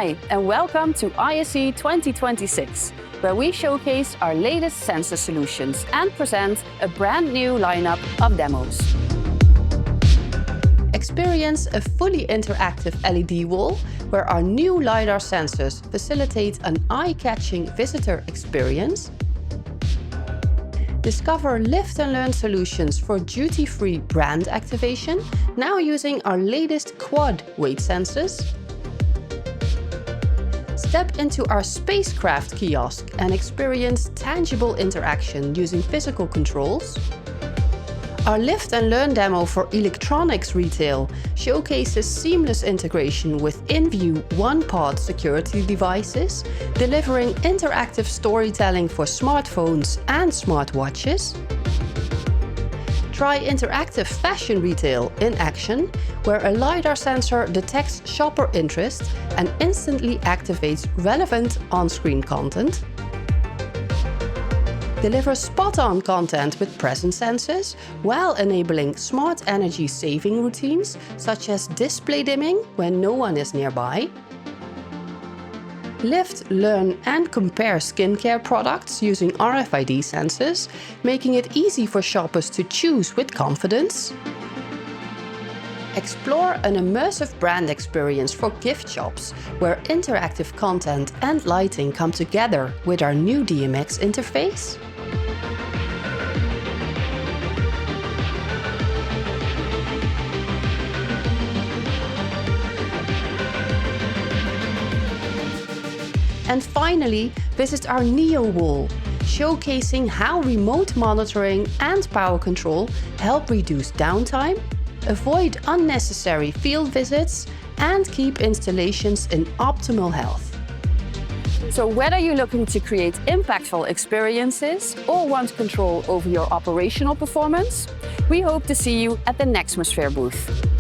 Hi, and welcome to ISE 2026, where we showcase our latest sensor solutions and present a brand new lineup of demos. Experience a fully interactive LED wall where our new LiDAR sensors facilitate an eye-catching visitor experience. Discover lift and learn solutions for duty-free brand activation, now using our latest quad weight sensors. Step into our spacecraft kiosk and experience tangible interaction using physical controls. Our lift and learn demo for electronics retail showcases seamless integration with in-view one-pod security devices, delivering interactive storytelling for smartphones and smartwatches. Try interactive fashion retail in action, where a LiDAR sensor detects shopper interest and instantly activates relevant on-screen content. Deliver spot-on content with presence sensors while enabling smart energy saving routines, such as display dimming when no one is nearby. Lift, learn and compare skincare products using RFID sensors, making it easy for shoppers to choose with confidence. Explore an immersive brand experience for gift shops, where interactive content and lighting come together with our new DMX interface. And finally, visit our Neo wall, showcasing how remote monitoring and power control help reduce downtime, avoid unnecessary field visits, and keep installations in optimal health. So whether you're looking to create impactful experiences or want control over your operational performance, we hope to see you at the Nexmosphere booth.